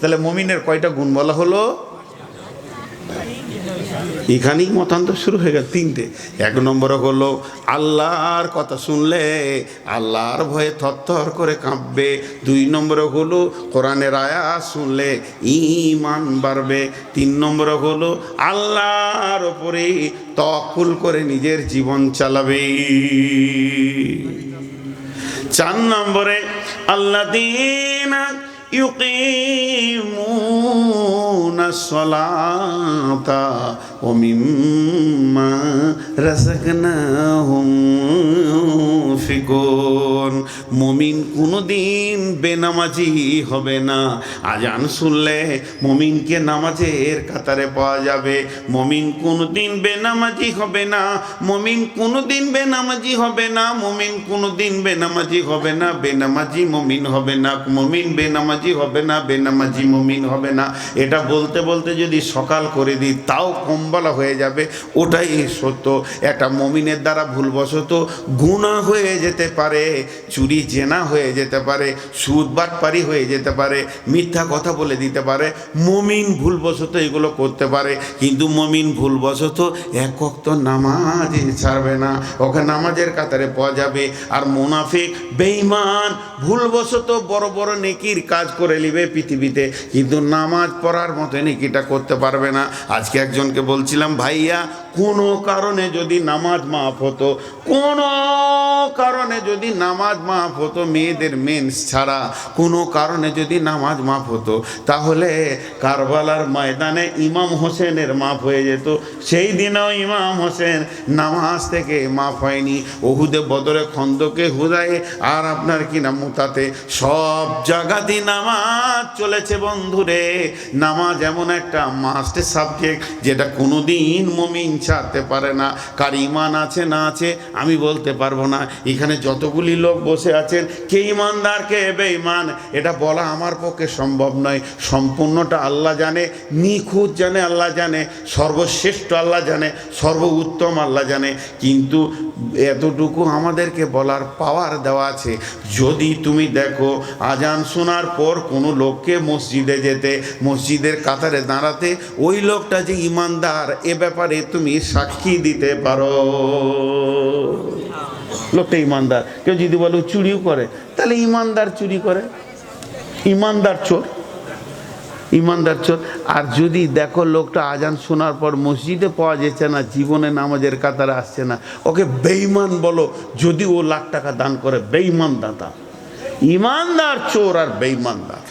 তাহলে মুমিনের কয়টা গুণ বলা হলো? এখানেই মতান্তর শুরু হয়ে গেল। তিনটে। এক নম্বর হলো আল্লাহর কথা শুনলে আল্লাহর ভয়ে থরথর করে কাঁপবে। দুই নম্বর হলো কোরআনের আয়াত শুনলে ঈমান বাড়বে। তিন নম্বর হলো আল্লাহর উপরে তাওয়াক্কুল করে নিজের জীবন চালাবে। চার নম্বরে আল্লাযীনা ইউকিমুনাস সালাতা ওয়া মিম্মা রাযাকনাহুম ইউনফিকুন। মুমিন কোনোদিন বেনামাজি হবে না। আজান শুনলে মুমিনকে নামাজের কাতারে পাওয়া যাবে। মুমিন কোনোদিন বেনামাজি হবে না। মুমিন কোনোদিন বেনামাজি হবে না। মুমিন কোনোদিন বেনামাজি হবে না। বেনামাজি মুমিন হবে না। মুমিন বেনামাজি হবে না। বেনামাজি মুমিন হবে না। এটা বলতে বলতে যদি সকাল করে দিই তাও কম বলা হয়ে যাবে। ওটাই সত্য। একটা মুমিনের দ্বারা ভুলবশত গুনাহ হয়ে যেতে পারে, চুরি জেনা হয়ে যেতে পারে, সুদ বাটপারি হয়ে যেতে পারে, মিথ্যা কথা বলে দিতে পারে। মুমিন ভুলবশত এগুলো করতে পারে, কিন্তু মুমিন ভুলবশত এক ওয়াক্ত নামাজ ছাড়বে না। ওকে নামাজের কাতারে পাওয়া যাবে। আর মুনাফিক বেঈমান ভুলবশত বড় বড় নেকির কাজ করে নিবে পৃথিবীতে, কিন্তু নামাজ পড়ার মতো নেকিটা করতে পারবে না। আজকে একজনকে বলছিলাম, ভাইয়া কোনো কারণে যদি নামাজ মাফ হতো, কোনো কারণে যদি নামাজ মাফ হতো, মেয়েদের মেন্স ছাড়া কোনো কারণে যদি নামাজ মাফ হতো, তাহলে কারবালার ময়দানে ইমাম হোসেনের মাফ হয়ে যেত। সেই দিনেও ইমাম হোসেন নামাজ থেকে মাফ হয়নি। ওহুদে, বদরে, খন্দকে, হুদায়ে আর আপনার কিনা মুতাতে সব জায়গাতেই নামাজ চলেছে। বন্ধুরে, নামাজ এমন একটা মাস্ট সাবজেক্ট যেটা কোনোদিন মুমিন ছাড়তে পারে না। কার ইমান আছে না আছে আমি বলতে পারবো না। এখানে যতগুলি লোক বসে আছেন, কে ইমানদার কে বেঈমান এটা বলা আমার পক্ষে সম্ভব নয়। সম্পূর্ণটা আল্লাহ জানে, নিখুঁত জানে আল্লাহ জানে, সর্বশ্রেষ্ঠ আল্লাহ জানে, সর্বোত্তম আল্লাহ জানে। কিন্তু এতটুকু আমাদেরকে বলার পাওয়ার দেওয়া আছে। যদি তুমি দেখো আজান শোনার পর কোনো লোককে মসজিদে যেতে, মসজিদের কাতারে দাঁড়াতে, ওই লোকটা যে ইমানদার এ ব্যাপারে তুমি সাক্ষী দিতে পারো। লোকটা ইমানদার। কেউ যদি বলো চুরিও করে, তাহলে ইমানদার চুরি করে, ইমানদার চোর, ইমানদার চোর। আর যদি দেখো লোকটা আজান শোনার পর মসজিদে পাওয়া যাচ্ছে না, জীবনে নামাজের কাতারে আসছে না, ওকে বেঈমান বলো। যদি ও লাখ টাকা দান করে, বেঈমান দাতা। ইমানদার চোর আর বেঈমানদার।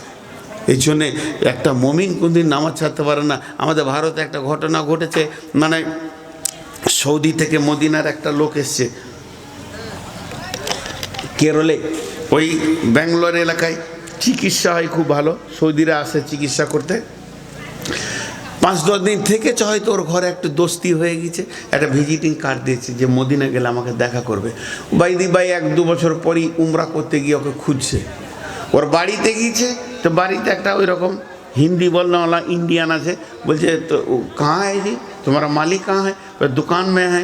এই জন্যে একটা মুমিন কোনদিন নামাজ ছাড়তে পারে না। আমাদের ভারতে একটা ঘটনা ঘটেছে, মানে সৌদি থেকে মদিনার একটা লোক এসছে কেরলে, ওই ব্যাঙ্গালোর এলাকায় চিকিৎসা হয় খুব ভালো। সৌদিরা আসে চিকিৎসা করতে। 5-10 দিন থেকেছে, হয়তো ওর ঘরে একটু দোস্তি হয়ে গেছে, একটা ভিজিটিং কার্ড দিয়েছে যে মদিনা গেলে আমাকে দেখা করবে। বাইদি ভাই 1-2 বছর পরই উমরা করতে গিয়ে ওকে খুঁজছে। ওর বাড়িতে গিয়েছে, তো বাড়িতে একটা ওই রকম হিন্দি বলনেওয়ালা ইন্ডিয়ান আছে। বলছে তো কাহা है जी, तुम्हारा मालिक कहाँ है? दुकान में है।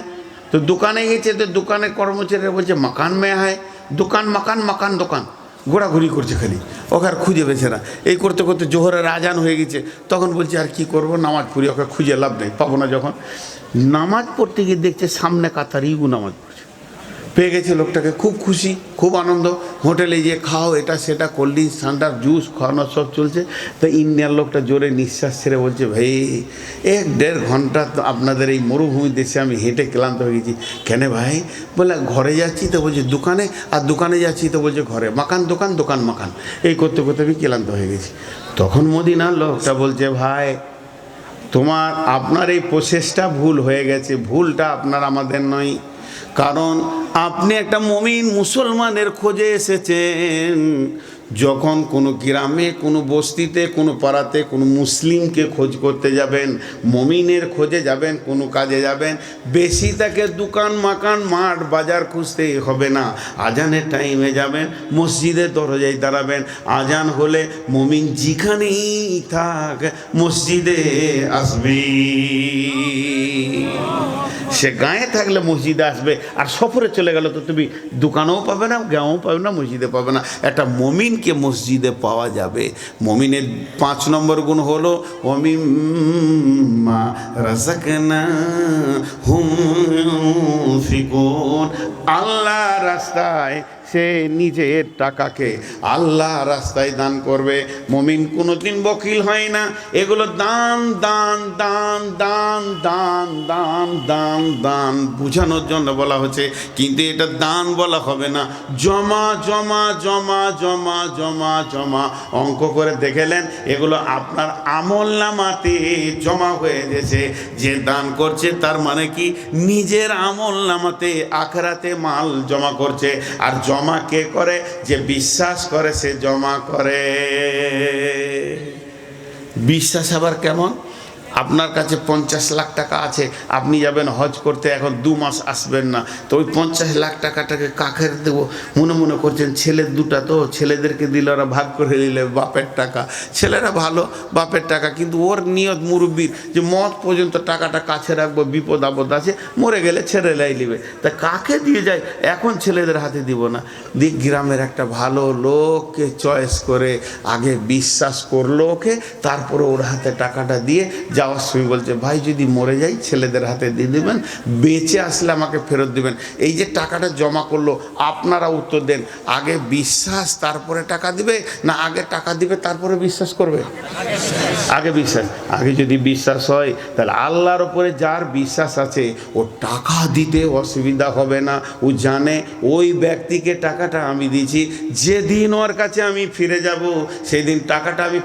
তো দোকানে গেছে, তো দোকানের কর্মচারীরা বলছে মাকান মে হয়। দোকান মাকান, মাকান দোকান, ঘোরাঘুরি করছে খালি। ওকে আর খুঁজে পেয়েছে না। এই করতে করতে জোহরের আজান হয়ে গেছে। তখন বলছে আর কি করব, নামাজ পড়ি। ওকে খুঁজে লাভ নেই, পাবো না। যখন নামাজ পড়তে গিয়ে দেখছে সামনে কাতার ইগু নামাজ পড়ছে, পেয়ে গেছে লোকটাকে। খুব খুশি, খুব আনন্দ। হোটেলে গিয়ে খাও, এটা সেটা, কোল্ড ড্রিঙ্কস, ঠান্ডার জুস খাওয়ানো সব চলছে। তো ইন্ডিয়ান লোকটা জোরে নিঃশ্বাস ছেড়ে বলছে, ভাই 1-1.5 ঘন্টা তো আপনাদের এই মরুভূমি দেশে আমি হেঁটে ক্লান্ত হয়ে গেছি। কেন ভাই? বলে ঘরে যাচ্ছি তো বলছে দোকানে, আর দোকানে যাচ্ছি তো বলছে ঘরে। মাকান দোকান, দোকান মাকান, এই করতে করতে আমি ক্লান্ত হয়ে গেছি। তখন মদিনার লোকটা বলছে, ভাই আপনার এই প্রসেসটা ভুল হয়ে গেছে। ভুলটা আপনার, আমাদের নয়। কারণ আপনি একটা মুমিন মুসলমানের খোঁজে এসেছেন। যখন কোনো গ্রামে, কোনো বস্তিতে, কোনো পাড়াতে কোনো মুসলিমকে খোঁজ করতে যাবেন, মুমিনের খোঁজে যাবেন, কোনো কাজে যাবেন, বেশি তাকে দোকান মাকান মাঠ বাজার খুঁজতে হবে না। আজানের টাইমে যাবেন, মসজিদের দরজায় দাঁড়াবেন। আজান হলে মুমিন যেখানেই থাক মসজিদে আসবে। সে গাঁয়ে থাকলে মসজিদে আসবে, আর সফরে চলে গেল তো তুমি দোকানেও পাবে না, গাঁও পাবে না, মসজিদে পাবে না। একটা মমিনকে মসজিদে পাওয়া যাবে। মমিনের 5 নম্বর গুণ হলো ওয়ামিম্মা রাযাকনাহুম ইউনফিকুন। আল্লাহ রাস্তায় সে নিজের টাকাকে আল্লাহ রাস্তায় দান করবে। মুমিন কোনোদিন বকিল হয় না। এগুলো দান দান দান দান দান দান দান দান বোঝানোর জন্য বলা হচ্ছে, কিন্তু এটা দান বলা হবে না। জমা জমা জমা জমা জমা জমা অঙ্ক করে দেখেলেন, এগুলো আপনার আমলনামাতে জমা হয়ে গেছে। যে দান করছে তার মানে কি নিজের আমলনামাতে আখেরাতে মাল জমা করছে। আর জমা কে করে? যে বিশ্বাস করে সে জমা করে। বিশ্বাস আবার কেমন? আপনার কাছে 50 লাখ টাকা আছে, আপনি যাবেন হজ করতে, এখন 2 মাস আসবেন না, তো ওই 50 লাখ টাকাটাকে কাকে দেবো মনে মনে করছেন। ছেলের দুটা তো, ছেলেদেরকে দিলে ওরা ভাগ করে দিলে বাপের টাকা। ছেলেরা ভালো, বাপের টাকা, কিন্তু ওর নিয়ত মুরব্বির যে মত পর্যন্ত টাকাটা কাছে রাখবো, বিপদ আপদ আছে, মরে গেলে ছেলেরাই নেবে। তা কাকে দিয়ে যায়? এখন ছেলেদের হাতে দিব না, দিক গ্রামের একটা ভালো লোককে চয়েস করে আগে বিশ্বাস করলো ওকে, তারপরে ওর হাতে টাকাটা দিয়ে যাওয়ার সময় বলছে, ভাই যদি মরে যাই ছেলেদের হাতে দিয়ে দেবেন, বেঁচে আসলে আমাকে ফেরত দেবেন। এই যে টাকাটা জমা করলো, আপনারা উত্তর দেন, আগে বিশ্বাস তারপরে টাকা দিবে, না আগে টাকা দিবে তারপরে বিশ্বাস করবে? আগে বিশ্বাস। আগে যদি বিশ্বাস হয় তাহলে আল্লাহর উপরে যার বিশ্বাস আছে ও টাকা দিতে অসুবিধা হবে না। ও জানে ওই ব্যক্তিকে টাকাটা আমি দিয়েছি, যেদিন ওর কাছে আমি ফিরে যাব সেদিন টাকাটা আমি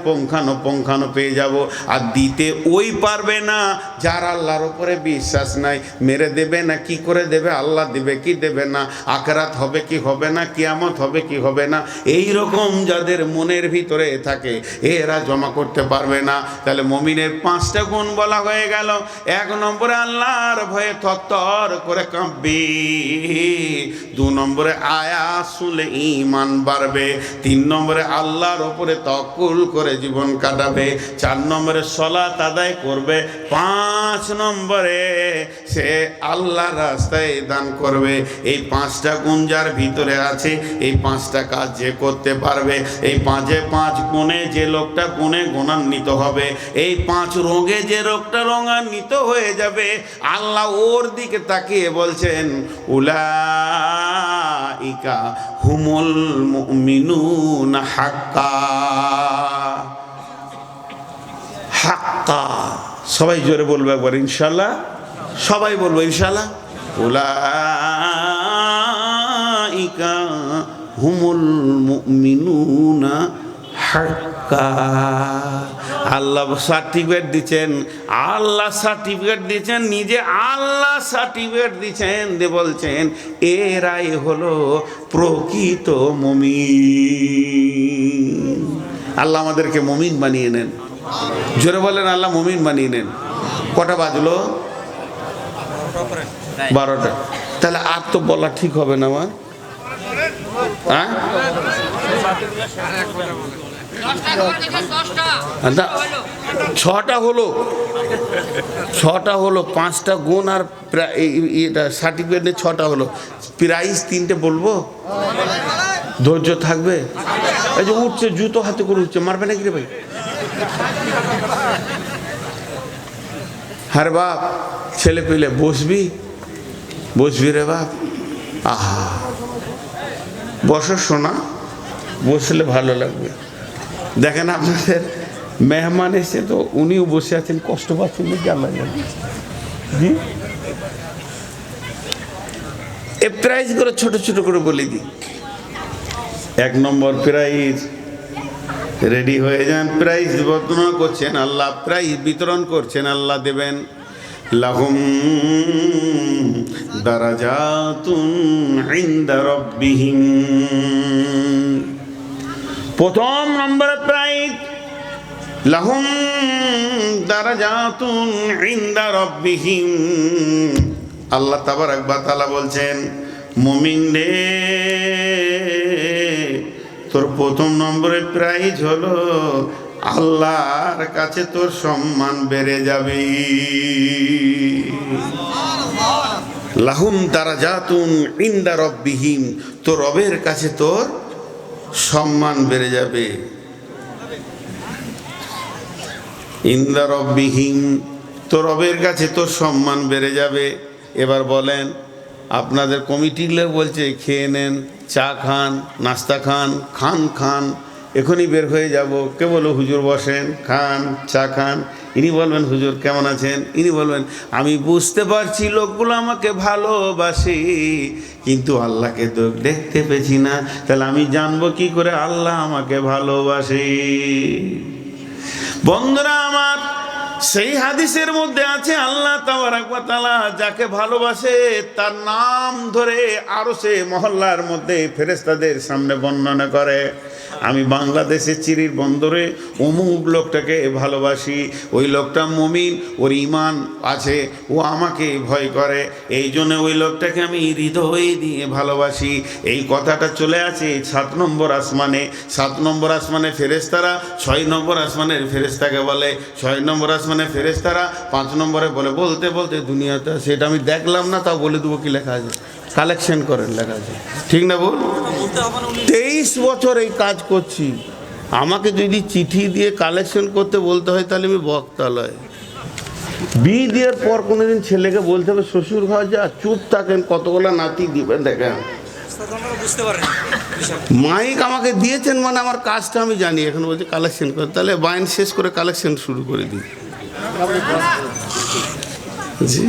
পঙ্খানো পেয়ে যাব। আর দিতে ওই পারবে না যার আল্লাহর উপরে বিশ্বাস নাই। মেরে দেবে না কি করে দেবে, আল্লাহ দেবে কি দেবে না, আখিরাত হবে কি হবে না, কিয়ামত হবে কি হবে না, এই রকম যাদের মনের ভিতরে থাকে এরা জমা করতে পারবে না। তাহলে মুমিনের 5টা গুণ বলা হয়ে গেল। 1 নম্বরে আল্লাহর ভয়ে থরথর করে কাঁপবে। 2 নম্বরে আয়াত শুনলে ঈমান বাড়বে। 3 নম্বরে আল্লাহর উপরে তাওয়াক্কুল করে জীবন কাটাবে। 4 নম্বরে সালাত আদায় করবে। 5 নম্বরে সে আল্লাহর রাস্তায় দান করবে। এই 5টা গুণ যার ভিতরে আছে, এই 5টা কাজ যে করতে পারবে, এই 5 গুণে যে লোকটা গুণে গুণান্বিত হবে, এই 5 রোগে যে রোগটা রোগান্বিত হয়ে যাবে, আল্লাহ ওর দিকে তাকিয়ে বলছেন, উলাইকা হুমুল মুমিনুন হাক্কা। হাক্কা সবাই জোরে বলবে একবার ইনশাআল্লাহ। সবাই বলবো ইনশাআল্লাহ। উলাইকা হুমুল মুমিনুনা হাক্কা। আল্লাহ সার্টিফিকেট দিচ্ছেন, আল্লাহ সার্টিফিকেট দিচ্ছেন, নিজে আল্লাহ সার্টিফিকেট দিচ্ছেন, দিয়ে বলছেন এরাই হলো প্রকৃত মুমিন। আল্লাহ আমাদেরকে মুমিন বানিয়ে নেন। জোরে বলেন আল্লাহ মুমিন বানিয়ে নেন। কটা বাজলো? 12টা। তাহলে আর তো বলা ঠিক হবে না আমার, হ্যাঁ? 6টা হলো, 6টা হলো। 5টা গুণ আর এটা সার্টিফিকেট 6টা হলো। প্রাইস 3টে বলবো, ধৈর্য থাকবে? এই যে উঠছে, জুতো হাতে করে উঠছে, মারবে নাকি রে ভাই? আরে বাপ, ছেলে পেলে বসবি রে বাপ। আহা, বসো শোনা, বসলে ভালো লাগবে। দেখেন আপনাদের মেহমান এসে তো উনিও বসে আছেন, কষ্ট পাচ্ছেন নাকি আল্লাহ জানে। জি, এ প্রাইজ করে ছোট ছোট করে বলে দিই। 1 নম্বর প্রাইজ, রেডি হয়ে যান। প্রাইজ বর্ণনা করছেন আল্লাহ, প্রাইজ বিতরণ করছেন আল্লাহ, দেবেন। লাহুম দারাজাতুন ইনদা রাব্বিহিম। 1ম নম্বরে প্রাইজ, লাহুম দারাজাতুন ইনদা রাব্বিহিম। আল্লাহ তাবারাক ওয়া তাআলা বলছেন, মুমিন রে, তোর 1ম নম্বরের প্রাইজ হলো আল্লাহর কাছে তোর সম্মান বেড়ে যাবে। লাহুম দারাজাতুন ইনদা রব্বিহিম, তোর রবের কাছে তোর সম্মান বেড়ে যাবে। ইনদা রব্বিহিম, তোর রবের কাছে তোর সম্মান বেড়ে যাবে। এবার বলেন, আপনাদের কমিটির লোক বলছে খেয়ে নেন, চা খান, নাস্তা খান, খান খান, এখনই বের হয়ে যাব। কে বলো হুজুর বসেন, খান, চা খান। ইনি বলবেন হুজুর কেমন আছেন? ইনি বলবেন আমি বুঝতে পারছি লোকগুলো আমাকে ভালোবাসে, কিন্তু আল্লাহকে তো দেখতে পেছি না, তাহলে আমি জানবো কি করে আল্লাহ আমাকে ভালোবাসে? বন্ধুরা আমার, সেই হাদিসের মধ্যে আছে আল্লাহ তাবারক ওয়া তাআলা যাকে ভালোবাসে তার নাম ধরে আরশে মহল্লার মধ্যে ফেরেশতাদের সামনে বর্ণনা করে। আমি বাংলাদেশের চিরির বন্দরে অমুক লোকটাকে ভালোবাসি, ওই লোকটা মুমিন, ওর ঈমান আছে, ও আমাকে ভয় করে, এই জন্য ওই লোকটাকে আমি হৃদয় দিয়ে ভালোবাসি। এই কথাটা চলে আছে 7 নম্বর আসমানে। 7 নম্বর আসমানে ফেরেশতারা 6 নম্বর আসমানের ফেরেশতাকে বলে, 6 নম্বর আসমানে ফেরেশতারা 5 নম্বরে বলে। বলতে বলতে দুনিয়াটা, সেটা আমি দেখলাম না, তাও বলে দেবো কি লেখা আছে, কালেকশন করেন লেখা আছে, ঠিক না বল? 23 বছর এই কাজ করছি, আমাকে যদি চিঠি দিয়ে কালেকশন করতে বলতে হয় তাহলে আমি বক্তালয়। বিয়ে দেওয়ার পর কোনোদিন ছেলেকে বলতে হবে শ্বশুর ঘর যা, চুপ থাকেন, কতগুলো নাতি দিবেন দেখেন। মাইক আমাকে দিয়েছেন মানে আমার কাজটা আমি জানি, এখন বলছে কালেকশন করে, তাহলে বাইন শেষ করে কালেকশন শুরু করে দিই। জি,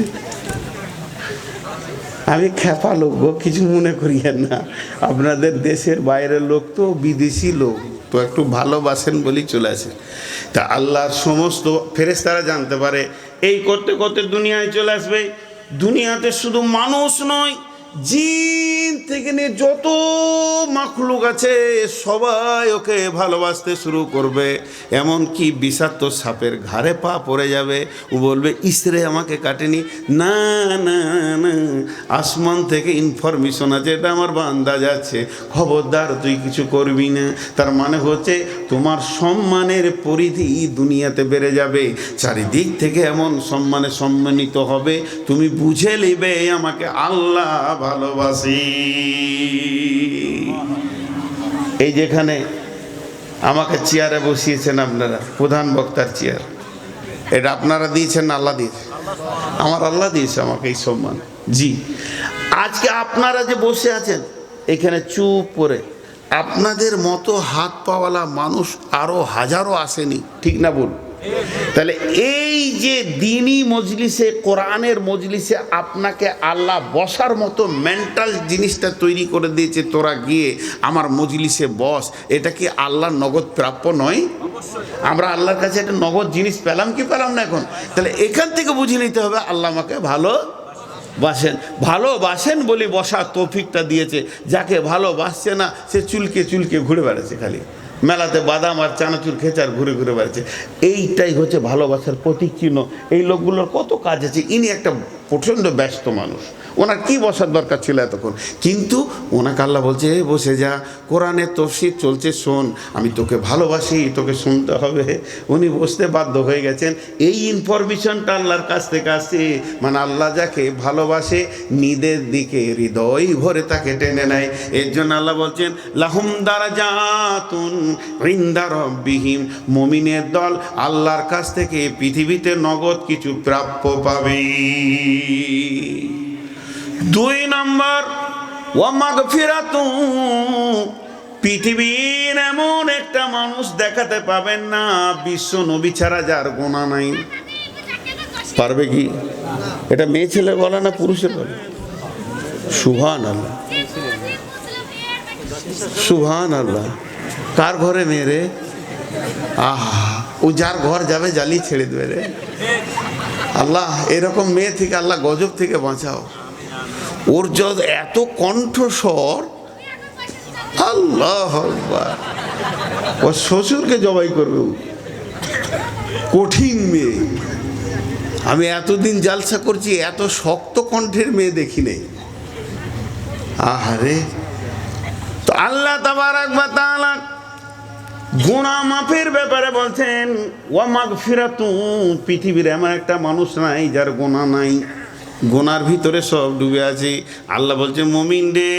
আমি খেপা লোক গো, কিছু মনে করিয়েন না, আপনাদের দেশের বাইরের লোক তো, বিদেশি লোক তো, একটু ভালোবাসেন বলেই চলে আসে। তা আল্লাহর সমস্ত ফেরেশতারা জানতে পারে, এই করতে করতে দুনিয়ায় চলে আসবে। দুনিয়াতে শুধু মানুষ নয়, জিন থেকে নিয়ে যত মাখলুক আছে সবাই ওকে ভালোবাসতে শুরু করবে। এমনকি বিষাক্ত সাপের ঘাড়ে পা পড়ে যাবে, ও বলবে ইসরে আমাকে কাটেনি। না না না, আসমান থেকে ইনফরমেশন আছে, এটা আমার বান্দা যাচ্ছে, খবরদার তুই কিছু করবি না। তার মানে হচ্ছে তোমার সম্মানের পরিধি দুনিয়াতে বেড়ে যাবে, চারিদিক থেকে এমন সম্মানে সম্মানিত হবে, তুমি বুঝে নেবে আমাকে আল্লাহ ভালোবাসি। এই যেখানে আমাকে চেয়ারে বসিয়েছেন আপনারা, প্রধান বক্তার চেয়ার, এটা আপনারা দিয়েছেন না আল্লাহ দিয়েছে? আমার আল্লাহ দিয়েছে আমাকে এই সম্মান। জি, আজকে আপনারা যে বসে আছেন এখানে চুপ করে, আপনাদের মতো হাত পাওয়ালা মানুষ আরো হাজারো আসেনি, ঠিক না বল? তাহলে এই যে দিনী মজলিসে, কোরআনের মজলিসে আপনাকে আল্লাহ বসার মতো মেন্টাল জিনিসটা তৈরি করে দিয়েছে, তোরা গিয়ে আমার মজলিসে বস, এটা কি আল্লাহর নগদ প্রাপ্য নয়? আমরা আল্লাহর কাছে একটা নগদ জিনিস পেলাম কি পেলাম না এখন? তাহলে এখান থেকে বুঝে নিতে হবে আল্লাহ আমাকে ভালোবাসেন। ভালোবাসেন বলে বসার তৌফিকটা দিয়েছে, যাকে ভালোবাসছে না সে চুলকে চুলকে ঘুরে বেড়াচ্ছে, খালি মেলাতে বাদাম আর চানাচুর খেচার ঘুরে ঘুরে বেড়াচ্ছে। এইটাই হচ্ছে ভালোবাসার প্রতীক চিহ্ন। এই লোকগুলোর কত কাজ আছে, ইনি একটা প্রচণ্ড ব্যস্ত মানুষ, ওনার কি বসার দরকার ছিল এতক্ষণ, কিন্তু ওনাকে আল্লাহ বলছে বসে যা, কোরআনের তফসির চলছে শোন, আমি তোকে ভালোবাসি, তোকে শুনতে হবে। উনি বসতে বাধ্য হয়ে গেছেন। এই ইনফরমেশনটা আল্লাহর কাছ থেকে আসছে, মানে আল্লাহ যাকে ভালোবাসে নিজের দিকে হৃদয় ভরে তাকে টেনে নেয়। এর জন্য আল্লাহ বলছেন লাহুম দারাজাতুন ইনদা রাব্বিহিম, মুমিনের দল আল্লাহর কাছ থেকে পৃথিবীতে নগদ কিছু প্রাপ্য পাবে। 2 নম্বর ওয়া মাগফিরাতুন, পৃথিবীর এমন একটা মানুষ দেখাতে পাবেন না বিশ্ব নবী ছাড়া যার গুনাহ নাই। পারবে কি? এটা মেয়ে ছেলে বলে না পুরুষের বলে? সুবহানাল্লাহ, সুবহানাল্লাহ। কার ঘরে মেয়ে রে? আহা, ও যার ঘর যাবে জ্বালিয়ে ছেড়ে দেবে রে। আল্লাহ এরকম মেয়ে থেকে আল্লাহ গজব থেকে বাঁচাও। ওর যত এত কণ্ঠস্বর, আল্লাহ আকবার, ওর শ্বশুরকে জবাই করবে। কঠিন মেয়ে, আমি এতদিন জালসা করছি, এত শক্ত কণ্ঠের মেয়ে দেখি নেই। আহারে, তো আল্লাহ তাবারাক ওয়া তাআলা গুনাহ মাফের ব্যাপারে বলছেন ওয়া মাগফিরাতুন, পৃথিবীর এমন একটা মানুষ নাই যার গুনাহ নাই। গোনার ভিতরে সব ডুবে আছি। আল্লাহ বলছে মুমিন রে,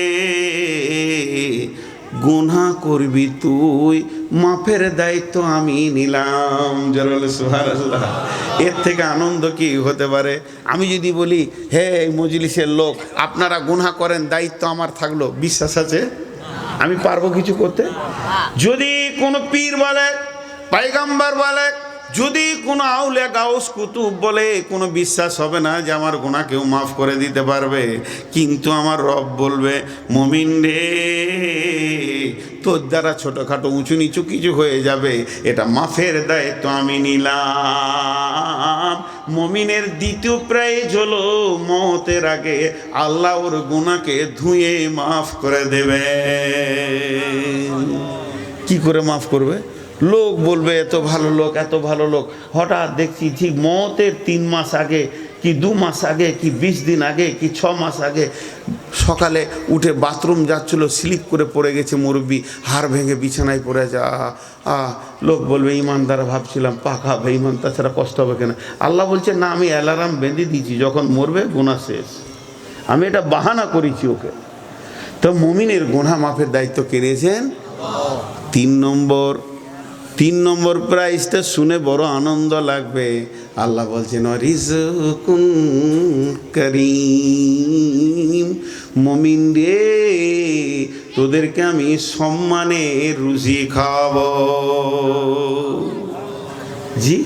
গুনাহ করবি তুই, মাফের দায়িত্ব আমি নিলাম। যারা বলে সুবহানাল্লাহ, এর থেকে আনন্দ কি হতে পারে? আমি যদি বলি হে মজলিসের লোক, আপনারা গুনাহ করেন, দায়িত্ব আমার থাকলো, বিশ্বাস আছে আমি পারবো কিছু করতে? যদি কোনো পীর বলে, পয়গম্বর বলে, যদি কোনো আউলিয়া গাউস কুতুব বলে, কোনো বিশ্বাস হবে না যে আমার গুনাহ কেউ মাফ করে দিতে পারবে। কিন্তু আমার রব বলবে মুমিন রে, তোর দ্বারা ছোটোখাটো উঁচু নিচু কিছু হয়ে যাবে, এটা মাফের দায়িত্ব আমি নিলাম। মুমিনের দ্বিতীয় প্রাইজ হলো মওতের আগে আল্লাহ ওর গুনাহকে ধুয়ে মাফ করে দেবে। কি করে মাফ করবে? লোক বলবে এত ভালো লোক, এত ভালো লোক। হঠাৎ দেখছি ঠিক মওতের 3 মাস আগে কি 2 মাস আগে কি 20 দিন আগে কি 6 মাস আগে সকালে উঠে বাথরুম যাচ্ছিল, স্লিপ করে পড়ে গেছে মুরব্বি, হাড় ভেঙে বিছানায় পড়ে আছে। লোক বলবে ইমানদার, ভাবছিলাম পাকা বেঈমান, তাছাড়া কষ্ট হবে কেন? আল্লাহ বলছে না, আমি অ্যালার্ম বেঁধে দিয়েছি, যখন মরবে গুনাহ শেষ। আমি এটা বাহানা করেছি ওকে। তো মুমিনের গুনাহ মাফের দায়িত্ব কে নিয়েছেন? 3 নম্বর প্রাইজটা শুনে বড় আনন্দ লাগবে। আল্লাহ বলছেন রিজকুন করিম, মুমিন রে তোদেরকে আমি সম্মানের রুজি খাওয়াবো। জি,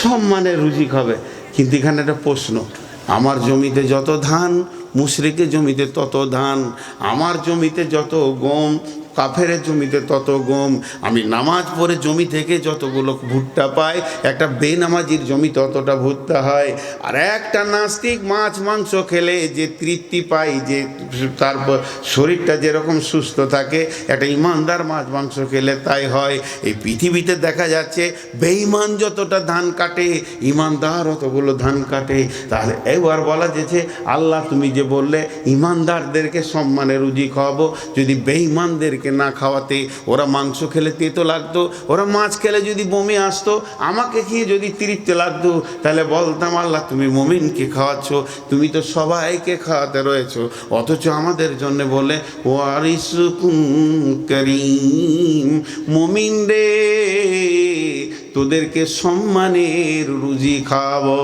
সম্মানের রুজি খাবে। কিন্তু এখানে একটা প্রশ্ন, আমার জমিতে যত ধান, মুশরিকের জমিতে তত ধান, আমার জমিতে যত গম, কাফেরের জমিতে তত গম, আমি নামাজ পড়ে জমি থেকে যতগুলো ভুট্টা পাই, একটা বেনামাজির জমি ততটা ভুট্টা হয়। আর একটা নাস্তিক মাছ মাংস খেলে যে তৃপ্তি পায়, যে তার শরীরটা যেরকম সুস্থ থাকে, একটা ইমানদার মাছ মাংস খেলে তাই হয়। এই পৃথিবীতে দেখা যাচ্ছে বেঈমান যতটা ধান কাটে, ইমানদার অতগুলো ধান কাটে। তাহলে এবার বলা যেছে আল্লাহ তুমি যে বললে ইমানদারদেরকে সম্মানের রুজি খাওয়াবো, যদি বেঈমানদেরকে না খাওয়াতে, ওরা মাংস খেলে তেতো লাগতো, ওরা মাছ খেলে যদি বমি আসতো, আমাকে খেয়ে যদি তৃপ্তি লাগতো, তাহলে বলতাম আল্লাহ তুমি মুমিনকে খাওয়াচ্ছ, তুমি তো সবাইকে খাওয়াতে রয়েছো, অথচ আমাদের জন্য বলে ওয়ারিসুকুম করিম, মুমিন রে তোদেরকে সম্মানের রুজি খাওয়াবো।